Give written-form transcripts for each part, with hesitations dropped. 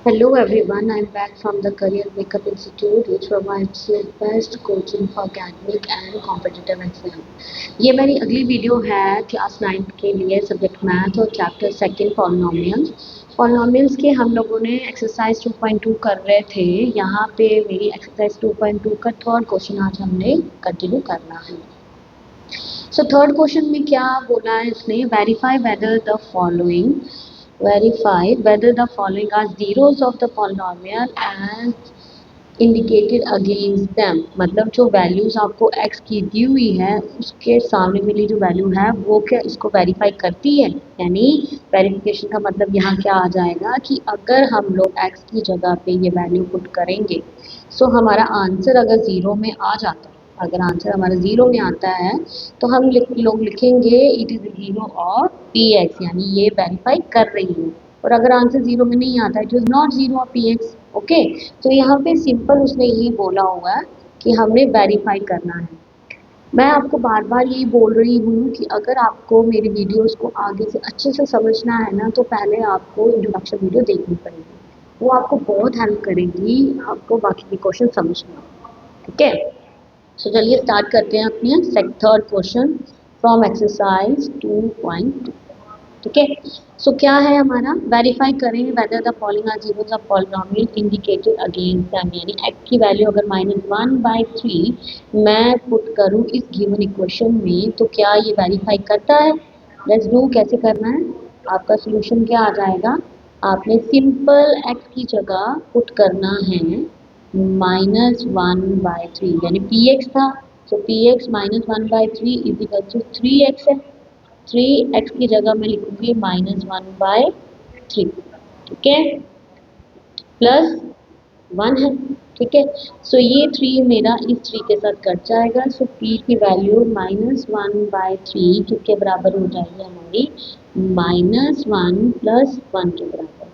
Hello everyone, I'm back from the Career Makeup Institute which provides you best coaching for academic and competitive exam. ये मेरी अगली video है class 9 के लिए subject math और chapter second polynomials. Polynomials के हम लोगों ने एक्सरसाइज 2.2 कर रहे थे। यहाँ पे मेरी एक्सरसाइज 2.2 का थर्ड क्वेश्चन आज हमने कंटिन्यू करना है। सो थर्ड क्वेश्चन में क्या बोला है इसने, verify whether the following verify whether the following are zeros of the polynomial and indicated against them। मतलब जो वैल्यूज आपको x की दी हुई है उसके सामने मिली जो वैल्यू है वो क्या इसको वेरीफाई करती है। यानी वेरिफिकेशन का मतलब यहाँ क्या आ जाएगा कि अगर हम लोग x की जगह पे ये वैल्यू पुट करेंगे सो हमारा आंसर अगर ज़ीरो में आ जाता है, अगर आंसर हमारा ज़ीरो में आता है तो हम लोग लिखेंगे it is zero of P x, यानी ये वेरीफाई कर रही है। और अगर आंसर ज़ीरो में नहीं आता है, it is not zero of P X. Okay, तो यहाँ पे सिंपल उसने यही बोला हुआ है कि हमने वेरीफाई करना है। मैं आपको बार बार यही बोल रही हूँ कि अगर आपको मेरी वीडियोस को आगे से अच्छे से समझना है ना, तो पहले आपको इंट्रोडक्शन वीडियो देखनी पड़ेगी। वो आपको बहुत हेल्प करेगी आपको बाकी के क्वेश्चन समझना। ठीक है, सो चलिए स्टार्ट करते हैं अपने थर्ड क्वेश्चन फ्रॉम एक्सरसाइज 2.2। ठीक है, सो क्या है हमारा, वेरीफाई करें whether the following are zeros of polynomial indicated against them. यानी x की वैल्यू अगर -1/3 मैं पुट करूं इस गिवन इक्वेशन में तो क्या ये वेरीफाई करता है। लेट्स डू, कैसे करना है। आपका सोल्यूशन क्या आ जाएगा, आपने सिंपल x की जगह पुट करना है -1/3, यानी पी एक्स था तो p x -1/3 is equal to 3x है। 3x की जगह मैं लिखूंगी -1/3। ठीक है, प्लस 1 है। ठीक है, सो ये 3 मेरा इस 3 के साथ कट जाएगा। सो p की वैल्यू -1/3 किसके बराबर हो जाएगी हमारी, -1 + 1 के बराबर।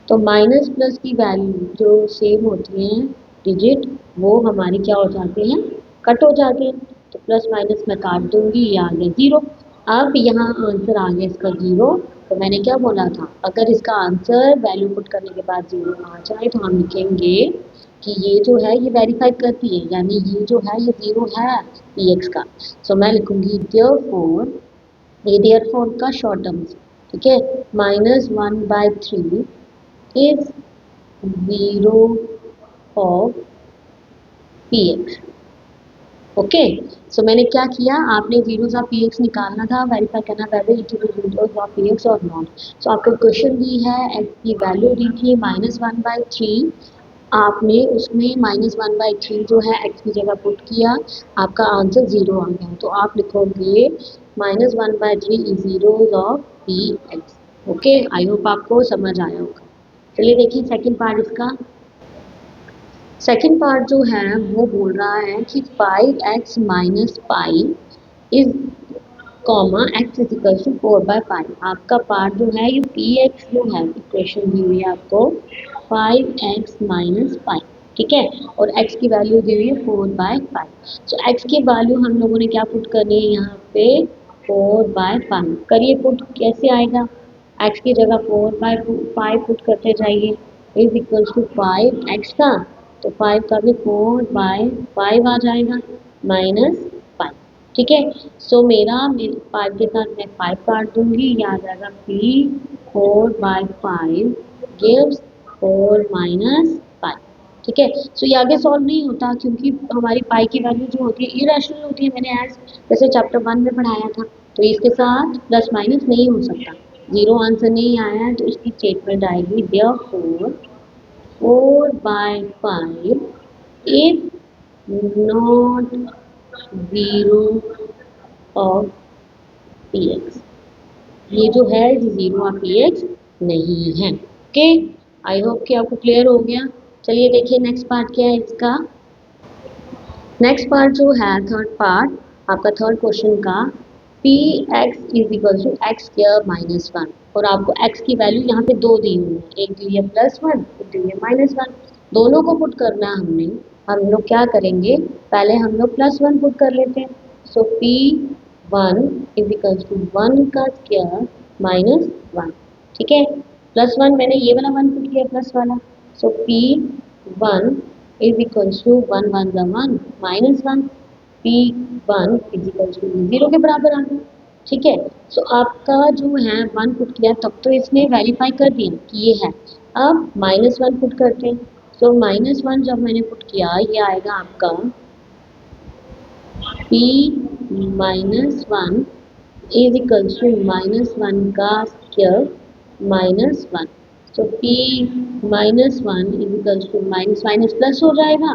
तो माइनस प्लस की वैल्यू जो सेम होती हैं डिजिट, वो हमारी क्या हो जाती हैं, कट हो जाती हैं। तो प्लस माइनस मैं काट दूंगी, ये आ गया ज़ीरो। अब यहाँ आंसर आ गया इसका ज़ीरो। तो मैंने क्या बोला था, अगर इसका आंसर वैल्यू पुट करने के बाद ज़ीरो आ जाए तो हम लिखेंगे कि ये जो है ये वेरीफाई करती है, यानी ये जो है ये ज़ीरो है पी एक्स का। सो मैं लिखूंगी देयरफॉर, ये देयरफॉर का शॉर्ट टर्म। ठीक है, -1/3 is 0 of px। ओके, सो मैंने क्या किया, आपने जीरोस ऑफ पी एक्स निकालना था, वेरीफाई करना whether it is zeros of P x और नॉट। सो आपको क्वेश्चन दी है, एक्स की वैल्यू दी थी -1/3, आपने उसमें -1/3 जो है एक्स की जगह पुट किया, आपका आंसर ज़ीरो आ गया। तो आप लिखोगे -1/3 is zeros of P X. Okay, I hope आपको समझ आया होगा। चलिए देखिए सेकंड पार्ट इसका। सेकंड पार्ट जो है वो बोल रहा है कि 5x - pi is comma x is equal to 4/पाई। आपका पार्ट जो है ये पी एक्स जो है इक्वेशन दी हुई है आपको 5x - पाई। ठीक है, और x की वैल्यू दी हुई है 4/पाई। सो x की वैल्यू हम लोगों ने क्या पुट करनी है यहाँ पे, 4/पाई। करिए पुट, कैसे आएगा, x की जगह 4/पाई पुट करते जाइए, इज इक्वल टू 5x का, तो 5 का भी 4/5 आ जाएगा -5। ठीक है, सो मेरा 5 के साथ मैं 5 काट दूंगी, ये आ जाएगा p 4/5 गिव्स 4 - पाई। ठीक है, सो ये आगे सॉल्व नहीं होता क्योंकि हमारी पाई की वैल्यू जो होती है इरेशनल होती है। मैंने एज जैसे चैप्टर 1 में पढ़ाया था, तो इसके साथ प्लस माइनस नहीं हो सकता। जीरो आंसर नहीं आया है तो इसकी स्टेटमेंट आएगी therefore 4/5 is not zero of px। ये जो है जीरो ऑफ px नहीं है। ओके, आई होप कि आपको क्लियर हो गया। चलिए देखिए नेक्स्ट पार्ट क्या है इसका। नेक्स्ट पार्ट जो है थर्ड पार्ट आपका थर्ड क्वेश्चन का, p x is equal to x square -1, और आपको x की वैल्यू यहाँ पे दो दी हुई है, एक दी है +1, एक दी है -1। दोनों को पुट करना है हमने। हम लोग क्या करेंगे, पहले हम लोग +1 पुट कर लेते हैं। सो p1 इज इक्वल टू 1 का स्क्वायर -1। ठीक है, +1 मैंने ये वाला 1 पुट किया प्लस वाला, सो P1 इज इक्वल्स टू 1 1 ज़ा 1 -1, P1 इज इक्वल्स टू 0 के बराबर आ गया। ठीक है, सो आपका जो है 1 पुट किया तब तो इसने वेरीफाई कर दिया कि ये है। अब -1 पुट करते हैं। सो -1 जब मैंने पुट किया ये आएगा आपका P -1 इज इक्वल्स टू -1 का square -1। So P -1 is equals to minus minus plus हो जाएगा,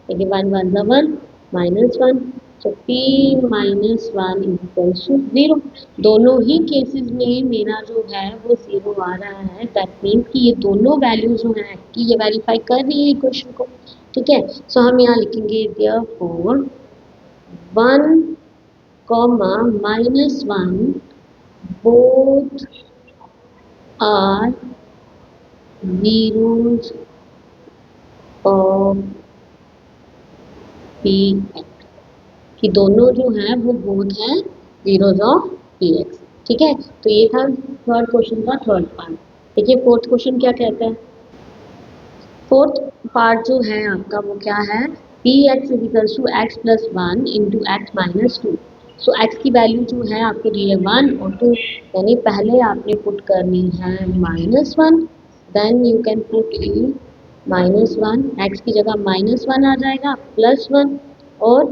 देखिए 1 1 ज़ा 1 -1। So P -1 is equals to 0। दोनों ही केसेस में मेरा जो है वो 0 आ रहा है। दैट मीन्स कि ये दोनों वैल्यूज जो हैं कि ये वेरीफाई कर रही है इक्वेशन को। ठीक है, सो हम यहाँ लिखेंगे therefore 1, -1 both are zeros of Px, कि दोनों जो हैं वो बोथ हैं जीरोज ऑफ Px। ठीक है, तो ये था थर्ड क्वेश्चन का थर्ड पार्ट। देखिए फोर्थ क्वेश्चन क्या कहता है। फोर्थ पार्ट जो है आपका वो क्या है, Px is equals to x plus 1 into x minus 2। So x की वैल्यू जो है आपको दी है 1 और 2, यानी पहले आपने पुट करनी है -1, then you can put in -1, x की जगह -1 आ जाएगा +1 और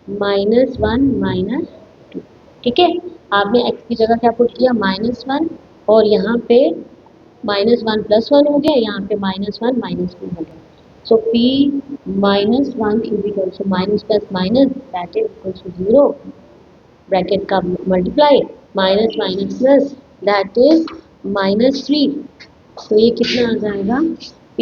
-1 -2। ठीक है, आपने एक्स की जगह क्या पुट किया -1 और यहाँ पे -1 +1 हो गया, यहाँ पे -1 -2 हो गया। So P -1 is equal to minus plus minus that is equal to 0, bracket का multiply minus minus plus that is -3। तो ये कितना आ जाएगा, P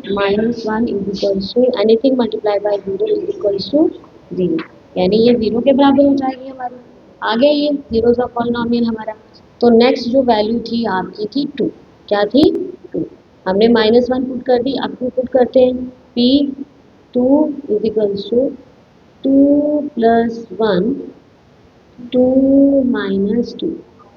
-1 is equal to anything multiply by 0 is equal to 0, यानी ये 0 के बराबर हो जाएगी हमारी। आ गया ये जीरोस ऑफ पॉलिनोमियल हमारा। तो नेक्स्ट जो वैल्यू थी आपकी थी 2, क्या थी 2। हमने -1 पुट कर दी, अब 2 पुट करते हैं। P2 is equal to 2 + 1 2 - 2।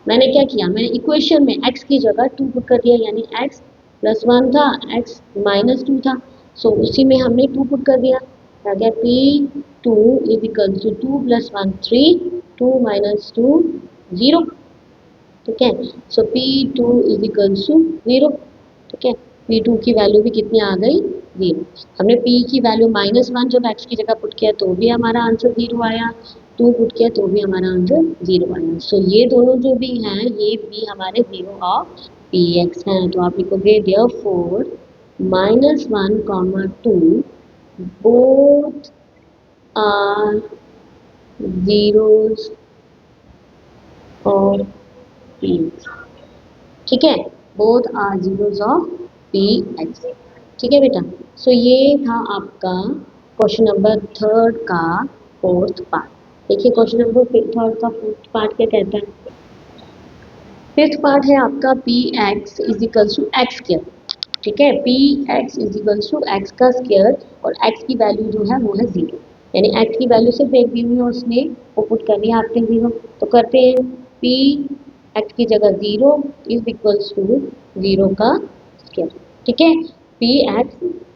मैंने क्या किया, मैंने इक्वेशन में x की जगह 2 पुट कर दिया, यानी x +1 था, x -2 था। सो उसी में हमने 2 पुट कर दिया, आ गया P2 इज इक्वल टू 2 + 1 3 2 - 2 0। ठीक है, सो P2 इज इक्वल टू 0। ठीक है, P2 की वैल्यू भी कितनी आ गई 0। हमने P की वैल्यू -1 जब x की जगह पुट किया तो भी हमारा आंसर 0 आया, 2 पुट किया तो भी हमारा आंसर 0 आया। सो ये दोनों जो भी हैं ये भी हमारे 0 ऑफ Px हैं। तो आप लिखोगे therefore -1, 2 both are zeros of Px। ठीक है, both are zeros of Px। ठीक है बेटा, सो ये था आपका क्वेश्चन नंबर थर्ड का फोर्थ पार्ट। देखिए क्वेश्चन नंबर थर्ड का फोर्थ पार्ट क्या कहता है। फिफ्थ पार्ट है आपका Px is equals to x square. ठीक है, Px is equals to x का स्क्वायर और x की वैल्यू जो है वो है 0, यानी x की वैल्यू सिर्फ एक दी हुई है उसने वो पुट कर दिया आपने 0। तो करते हैं P x की जगह 0 इज इक्वल्स टू 0 का स्क्वायर। ठीक है, Px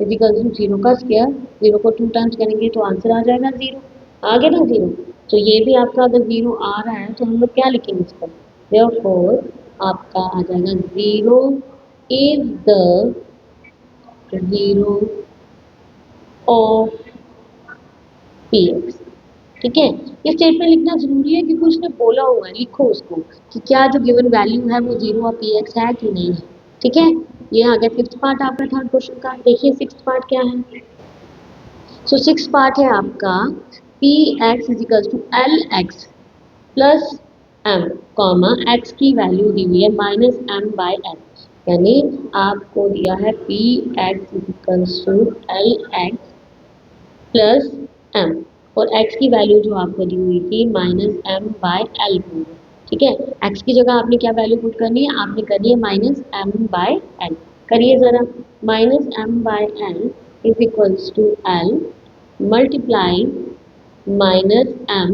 इज इक्वल्स टू 0 का स्क्वायर, 0 को 2 टाइम्स करेंगे तो आंसर आ जाएगा 0। आ गया ना 0, तो ये भी आपका अगर 0 आ रहा है तो हम लोग क्या लिखेंगे इस पर, therefore आपका आ जाएगा 0 is the 0 of Px। ठीक है, ये स्टेटमेंट लिखना जरूरी है क्योंकि उसने बोला हुआ है, लिखो उसको कि क्या जो गिवन वैल्यू है वो 0 ऑफ Px है कि नहीं है। ठीक है, ये आ गया फिफ्थ पार्ट आपका थर्ड क्वेश्चन का। देखिए सिक्स्थ पार्ट क्या है। सो सिक्स्थ पार्ट है आपका Px is equal to Lx plus m comma x की वैल्यू दी हुई है -m/l, यानी आपको दिया है Px is equal to Lx plus m और x की वैल्यू जो आपको दी हुई थी -m/l। ठीक है, x की जगह आपने क्या वैल्यू पुट करनी है, आपने करनी है -m/l। करिए ज़रा, -m/l is equals to l multiply -m/l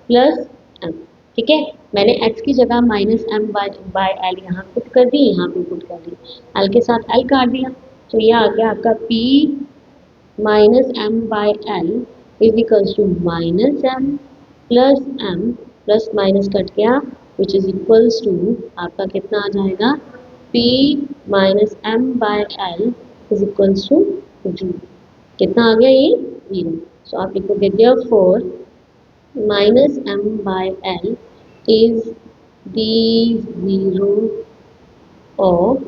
plus m। ठीक है, मैंने x की जगह माइनस एम बाय एल यहाँ पुट कर दी, यहाँ पे पुट कर दी, एल के साथ एल काट दिया, तो ये आ गया आपका p minus M by L is equals to minus m plus m plus minus कट गया विच इज इक्वल्स टू आपका कितना आ जाएगा p minus M by L is equals to G, कितना आ गया ये 0। सो आप लिखोगे therefore minus m by l is the zero of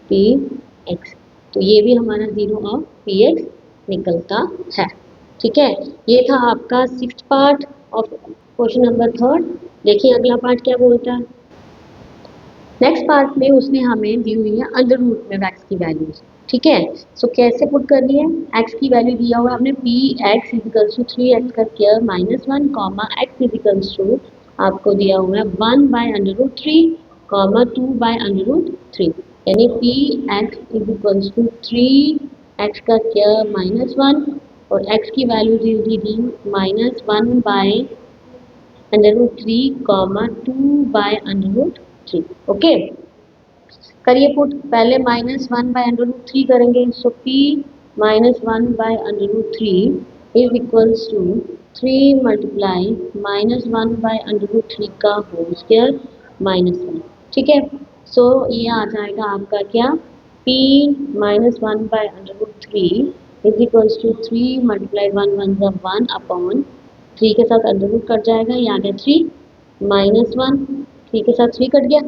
px, तो ये भी हमारा जीरो ऑफ px निकलता है। ठीक है, ये था आपका 6th part of question number 3। देखिए अगला पार्ट क्या बोलता है। नेक्स्ट पार्ट में उसने हमें दी हुई है अंडर रूट में x की वैल्यूज। ठीक है, सो कैसे पुट करनी है, x की वैल्यू दिया हुआ हमने P X is equals to 3x का square minus 1 comma x is equals to आपको दिया हुआ है 1 by under root 3 comma 2 by under root 3, यानी p X is equals to 3x का स्क्वायर माइनस 1 और x की वैल्यू दी थी minus 1 by under root 3 comma 2 by under root 3। Okay, करिए पुट, पहले माइनस 1 बाय अंडर रूट 3 करेंगे, so p minus 1 by under root 3 is equals to 3 multiply minus 1 by under root 3 का whole square minus 1। ठीक है, सो ये आ जाएगा आपका क्या, p minus 1 by under root 3 is equals to 3 multiply 1 1 का 1 अपॉन 3 के साथ अंडर रूट कट जाएगा, ये आ गया 3 माइनस 1, 3 के साथ 3 कट गया,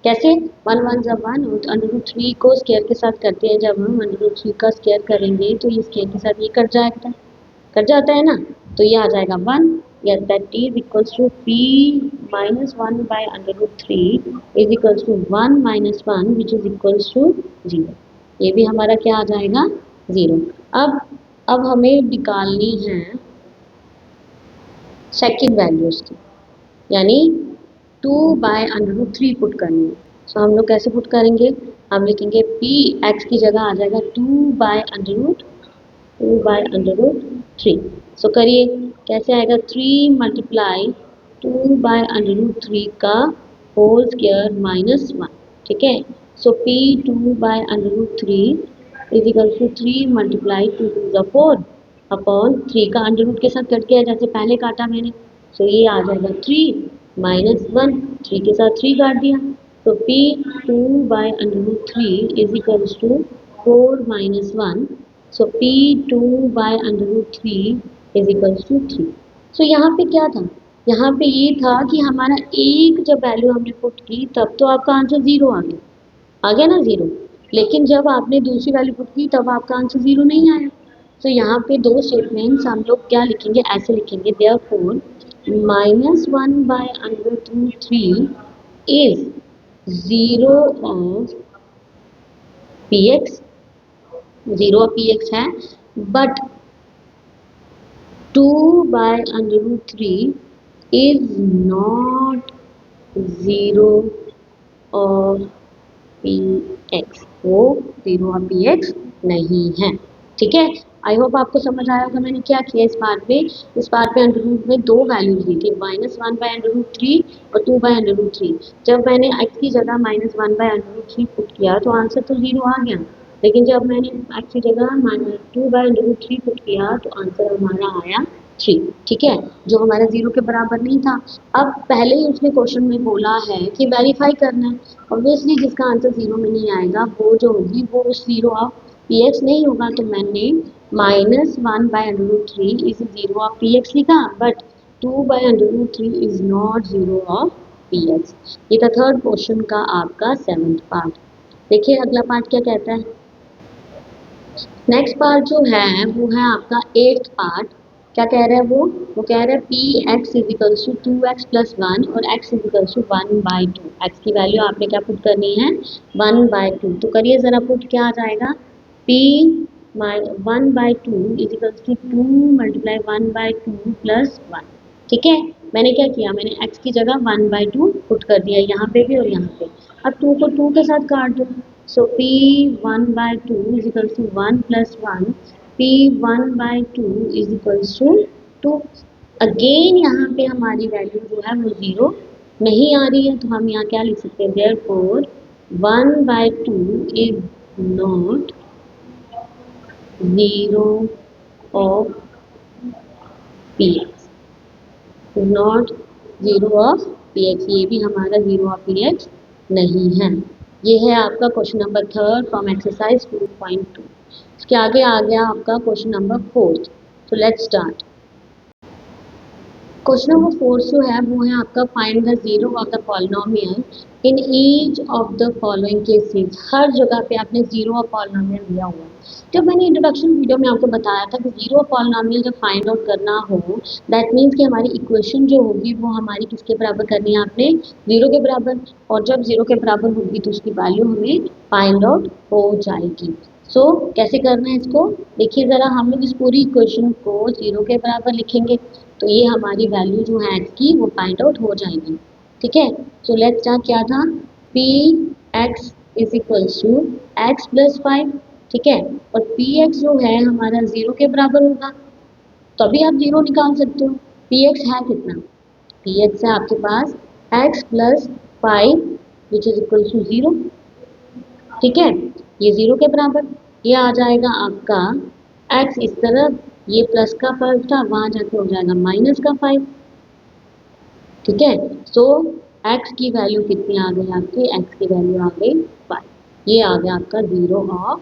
कैसे 1 1 जब 1 अंडर रूट 3 को स्क्वायर के साथ करते हैं, जब हम अंडर रूट 3 का स्क्वायर करेंगे तो ये स्क्वायर के साथ ये कट जाता है ना, तो ये आ जाएगा 1, या that is equals to p minus 1 by under root 3 is equals to 1 minus 1 which is equals to 0, ये भी हमारा क्या आ जाएगा 0। अब हमें निकालनी है सेकंड वैल्यूज की, यानी 2 बाय अंडर रूट 3 पुट करनी है। सो हम लोग कैसे पुट करेंगे, हम लिखेंगे p x की जगह आ जाएगा 2 बाय अंडर रूट 3। सो करिए कैसे आएगा, 3 मल्टीप्लाई 2 बाय अंडर रूट 3 का होल स्क्वायर माइनस 1। ठीक है, so p 2 by under root 3 is equal to 3 multiply 2 to the 4 upon 3 का अंडर रूट के साथ कट गया जैसे पहले काटा मैंने, सो ये आ जाएगा 3 माइनस 1, 3 के साथ 3 काट दिया, तो p 2 by under root 3 is equals to 4 minus 1, so p 2 by under root 3 is equals to 3। सो यहाँ पे क्या था, यहाँ पे ये था कि हमारा एक जब वैल्यू हमने पुट की तब तो आपका आंसर 0 आ गया ना 0, लेकिन जब आपने दूसरी वैल्यू पुट की तब आपका आंसर 0 नहीं आया। तो यहाँ पे दो स्टेटमेंट्स हम लोग क्या लिखेंगे, ऐसे लिखेंगे therefore minus 1 by under root 3 is 0 of px, 0 of px है, but 2 by under root 3 is not 0 of px, वो 0 ऑफ px नहीं है। ठीक है, आई होप आपको समझ आया होगा मैंने क्या किया इस बार पे अंडर रूट में दो वैल्यूज दी थी, माइनस 1 बाय अंडर रूट 3 और 2 बाय अंडर रूट 3। जब मैंने x की जगह minus 1 by under root 3 put किया तो आंसर तो 0 आ गया, लेकिन जब मैंने x की जगह minus 2 by under root 3 put किया तो आंसर हमारा आया 3। ठीक है, जो हमारा 0 के बराबर नहीं था। अब पहले ही उसने क्वेश्चन में बोला है कि वेरीफाई करना है, ऑब्वियसली जिसका आंसर 0 में नहीं आएगा वो जो होगी वो 0 ऑफ px नहीं होगा, तो मैंने minus 1 by under root 3 is 0 of px लिखा, but 2 by under root 3 is not 0 of px। ये था थर्ड क्वेश्चन का आपका 7th पार्ट। देखिए अगला पार्ट क्या कहता है। नेक्स्ट पार्ट जो है वो है आपका 8th पार्ट। क्या कह रहा है वो कह रहा है P x is equals to 2x plus 1 और x is equals to 1 by 2। X की वैल्यू आपने क्या पुट करनी है 1 बाई 2, तो करिए ज़रा पुट, क्या आ जाएगा p 1 by 2 is equals to 2 multiply 1 by 2 plus 1। ठीक है, मैंने क्या किया, मैंने x की जगह 1 बाई 2 पुट कर दिया यहाँ पे भी और यहाँ पे। अब 2 को 2 के साथ काट दो, so p 1 by 2 is equals to 1 plus 1, p 1 by 2 is equals to 2। Again यहाँ पे हमारी वैल्यू जो है वो ज़ीरो नहीं आ रही है, तो हम यहाँ क्या लिख सकते हैं, therefore 1/2 is not zero of P x, not zero of P x, ये भी हमारा ज़ीरो ऑफ पी एक्स नहीं है। ये है आपका question number third from exercise 2.2। इसके आगे आ गया आपका क्वेश्चन नंबर फोर्थ। तो let's start. Question number fourth जो है वो है आपका find the zero of the polynomial in each of the following cases. हर जगह पे आपने जीरो ऑफ पॉलिनोमियल दिया हुआ है। जब मैंने इंट्रोडक्शन वीडियो में आपको बताया था कि जीरो ऑफ पॉलिनोमियल जब फाइंड आउट करना हो, दैट मीन्स कि हमारी इक्वेशन जो होगी वो हमारी किसके बराबर करनी है, आपने जीरो के बराबर। और जब जीरो के बराबर होगी तो उसकी वैल्यू हमें फाइंड आउट हो जाएगी। सो कैसे करना है इसको, देखिए ज़रा, हम लोग इस पूरी इक्वेशन को जीरो के बराबर लिखेंगे तो ये हमारी वैल्यू जो है एक्स की वो फाइंड आउट हो जाएगी। ठीक है, सो लेट्स स्टार्ट। क्या था, p x is equals to x plus five. ठीक है, और पी एक्स जो है हमारा जीरो के बराबर होगा, तभी आप जीरो निकाल सकते हो। पी एक्स है कितना, पी एक्स है आपके पास X plus five which is equal to zero. ठीक है, ये जीरो के बराबर, ये आ जाएगा आपका एक्स इस तरफ, ये प्लस का फर्क था वहां जाके हो जाएगा माइनस का फाइव। ठीक है, सो एक्स की वैल्यू कितनी आ गई आपकी, एक्स की वैल्यू आ गई फाइव। ये आ गया आपका जीरो ऑफ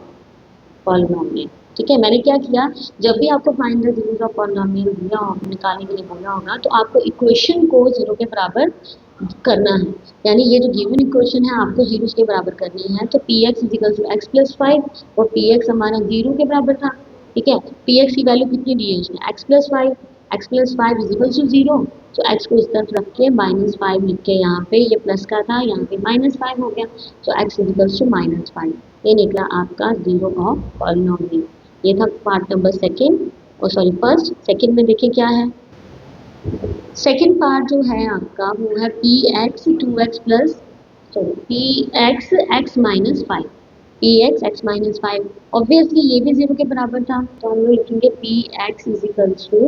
पॉलिनोमियल। ठीक है, मैंने क्या किया, जब भी आपको find the zeros of polynomial दिया हो, निकालने के लिए बोला होगा, तो आपको इक्वेशन को जीरो के बराबर करना है। यानी ये जो गिवन इक्वेशन है आपको जीरो के बराबर करनी है। तो p x is equal to x plus five, और पी एक्स हमारा जीरो के बराबर था। ठीक है, पी एक्स की वैल्यू कितनी दी है उसने, x plus five, x plus five is equal to zero. तो एक्स को इस तरफ रख के माइनस फाइव लिख के, यहाँ पे ये प्लस का था, यहाँ पे माइनस फाइव हो गया। तो x is equal to minus five, ये निकला आपका जीरो ऑफ पॉलिनोमियल। ये था पार्ट नंबर सेकेंड, और सॉरी फर्स्ट। सेकेंड में देखिए क्या है, सेकेंड पार्ट जो है आपका वो है P x two x plus, sorry p x x minus five, p x x minus five. Obviously ये भी जीरो के बराबर था, तो हम लोग लिखेंगे p x is equals to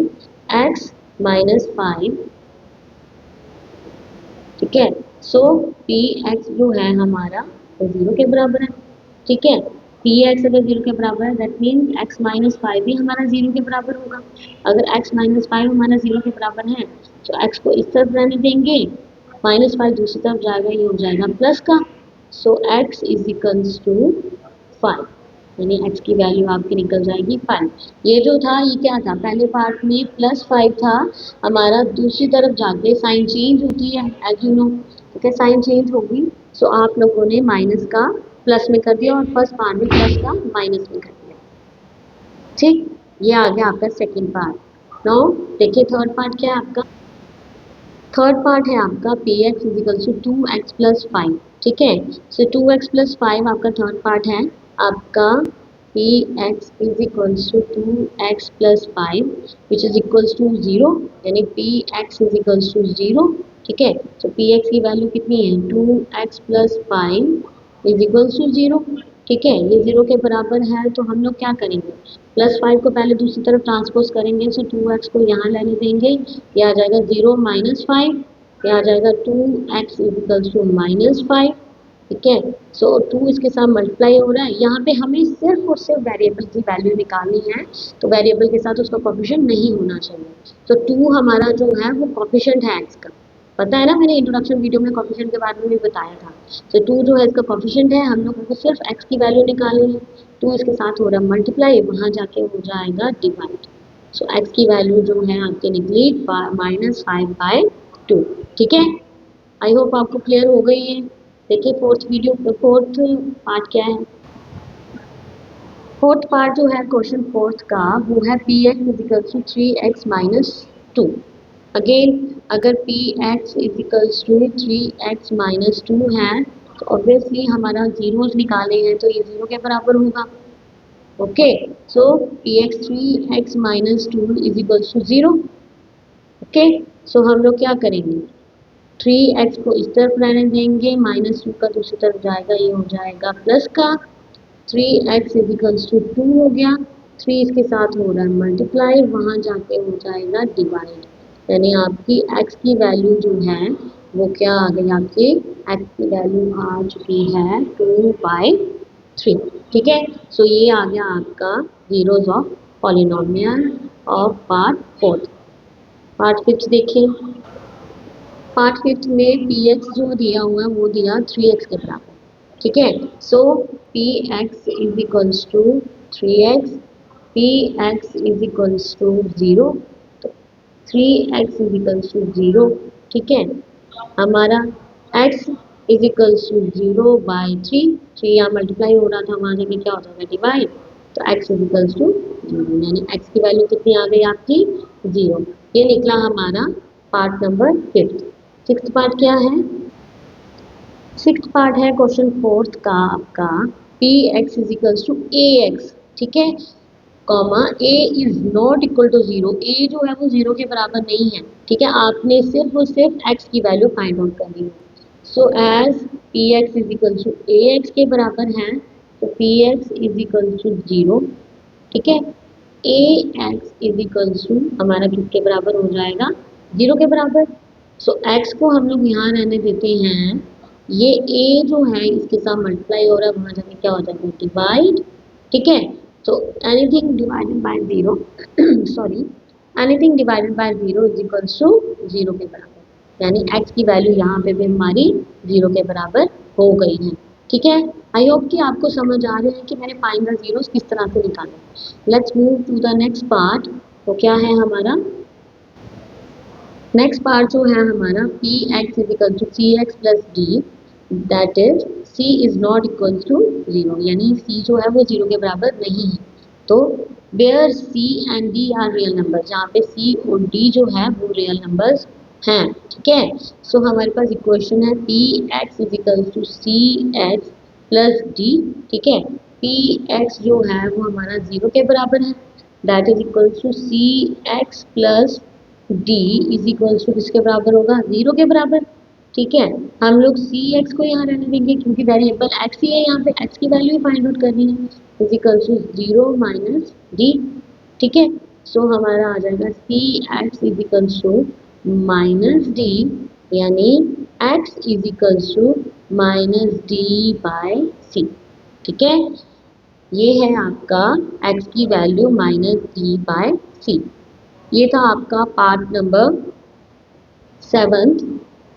x minus five. ठीक है, सो पी एक्स जो है हमारा वो जीरो के बराबर है। ठीक है, पी एक्स अगर जीरो के बराबर है that mean x minus five भी हमारा जीरो के बराबर होगा। अगर एक्स माइनस फाइव हमारा जीरो के बराबर है तो एक्स को इस तरफ रहने देंगे, माइनस फाइव दूसरी तरफ जाएगा, ये हो जाएगा प्लस का। So X is equals to five, यानी एक्स की वैल्यू आपकी निकल जाएगी फाइव। ये जो था ये क्या था, पहले पार्ट में प्लस फाइव था हमारा, दूसरी तरफ जाके साइन चेंज होती है एज यू नो। ठीक है, साइन चेंज होगी, सो आप लोगों ने माइनस का प्लस में कर दिया और फर्स्ट पार्ट में प्लस का माइनस में कर दिया। ठीक, ये आ गया आपका सेकेंड पार्ट। नाउ देखिए थर्ड पार्ट क्या है आपका, थर्ड पार्ट है आपका p x is equal to two x plus five. ठीक है, so two x plus five आपका थर्ड पार्ट है आपका p x is equals to two x plus five which is equals to zero, यानी p x is equals to zero. ठीक है, तो p x की वैल्यू कितनी है, two x plus five is equals to zero. ठीक है, ये जीरो के बराबर है, तो हम लोग क्या करेंगे, प्लस फाइव को पहले दूसरी तरफ ट्रांसपोज करेंगे, सो टू एक्स को यहाँ लेने देंगे, ये आ जाएगा जीरो माइनस फाइव, ये आ जाएगा two x is equals to minus five. ठीक है, सो टू इसके साथ मल्टीप्लाई हो रहा है, यहाँ पे हमें सिर्फ और सिर्फ वेरिएबल की वैल्यू निकालनी है, तो वेरिएबल के साथ उसका कोफिशिएंट नहीं होना चाहिए। तो टू हमारा जो है वो कोफिशिएंट है एक्स का, पता है ना, मैंने इंट्रोडक्शन वीडियो में कोफिशिएंट के बारे में भी बताया था। तो टू जो है इसका कोफिशिएंट है, हम लोगों को सिर्फ एक्स की वैल्यू निकालनी है। टू इसके साथ हो रहा है मल्टीप्लाई, वहाँ जाके हो जाएगा डिवाइड। सो एक्स की वैल्यू जो है आपके निकली माइनस फाइव बाई टू। ठीक है, आई होप आपको क्लियर हो गई है। देखिए फोर्थ वीडियो, फोर्थ पार्ट क्या है, फोर्थ पार्ट जो है क्वेश्चन फोर्थ का वो है P x is equal to three X minus two. Again अगर P X is equals to three X minus two है तो ऑब्वियसली हमारा जीरोस निकाले हैं तो ये जीरो के बराबर होगा। Okay, so P X three X minus two is equals to zero. Okay, so हम लोग क्या करेंगे, थ्री एक्स को इस तरफ रहने देंगे, माइनस टू का दूसरी तरफ जाएगा, ये हो जाएगा प्लस का। Three x is equals to two हो गया, थ्री इसके साथ हो रहा है मल्टीप्लाई, वहाँ जाके हो जाएगा डिवाइड, यानी आपकी x की वैल्यू जो है वो क्या आ गई, आपकी x की वैल्यू आ चुकी है 2/3। ठीक है, सो ये आ गया आपका zeros of polynomial of part fourth. Part fifth देखिए, पार्ट फिफ्थ में पी एक्स जो दिया हुआ है वो दिया 3x के बराबर। ठीक है, so P x is equals to 3x, P x is equals to 0, तो 3x इज इक्वल्स टू 0। ठीक है, हमारा x इज इक्वल्स टू 0/3, 3 यहाँ मल्टीप्लाई हो रहा था, वहाँ जाके क्या हो जाएगा, डिवाइड, तो x इज इक्वल्स टू 0, यानी x की वैल्यू कितनी आ गई आपकी, 0। ये निकला हमारा part number fifth. Sixth part क्या है, सिक्स्थ पार्ट है क्वेश्चन फोर्थ का आपका, p x is equals to a x. ठीक है, comma a is not equal to 0, a जो है वो 0 के बराबर नहीं है। ठीक है, आपने सिर्फ और सिर्फ एक्स की वैल्यू फाइंड आउट करनी है। So as p x is equal to a x के बराबर है, तो p x is equal to 0। ठीक है, a x is equal to हमारा किसके बराबर हो जाएगा, 0 के बराबर। सो एक्स को हम लोग यहाँ रहने देते हैं, ये ए जो है इसके साथ मल्टीप्लाई हो रहा है, वहाँ जाके क्या हो जाएगा, डिवाइड। ठीक है, तो anything divided by 0 sorry, anything divided by 0 is equals to 0 के बराबर, यानी x की वैल्यू यहाँ पे भी हमारी 0 के बराबर हो गई है। ठीक है, आई होप कि आपको समझ आ रहा है कि मैंने फाइंड द जीरोस किस तरह से निकाले। Let's move to the next part. तो क्या है हमारा नेक्स्ट पार्ट जो है हमारा, p x is equal to c x plus d, that is c is not equal to 0, यानी सी जो है वो 0 के बराबर नहीं है। तो where c and d are real number, जहाँ पे सी और डी जो है वो रियल नंबर्स हैं। ठीक है, सो हमारे पास इक्वेशन है P x is equal to c x plus d. ठीक है, पी एक्स जो है वो हमारा 0 के बराबर है, that is equal to c x plus d is equals to किसके बराबर होगा, 0 के बराबर। ठीक है, हम लोग सी एक्स को यहाँ रहने देंगे क्योंकि वेरिएबल एक्स ही है, यहाँ पे एक्स की वैल्यू ही फाइंड आउट करनी है, is equals to 0 minus D. ठीक है, सो हमारा आ जाएगा C X is equals to minus D, यानी X is equals to minus D by C. ठीक है, ये है आपका एक्स की वैल्यू माइनस डी बाय सी। ये था आपका part number 7th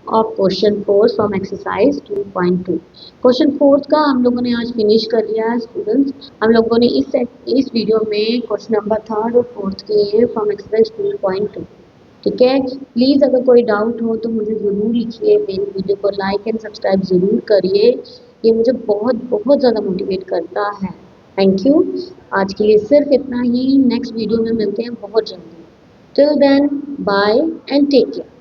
of question 4 from exercise 2.2। क्वेश्चन 4 का हम लोगों ने आज फिनिश कर लिया है स्टूडेंट्स। हम लोगों ने इस वीडियो में क्वेश्चन नंबर 3rd और 4th के फ्रॉम एक्सरसाइज 2.2। ठीक है, प्लीज़ अगर कोई डाउट हो तो मुझे ज़रूर लिखिए, मेरी वीडियो को लाइक एंड सब्सक्राइब ज़रूर करिए, ये मुझे बहुत बहुत ज़्यादा मोटिवेट करता है। थैंक यू, आज के लिए सिर्फ इतना ही, नेक्स्ट वीडियो में मिलते हैं बहुत जल्दी। Till then, bye and take care.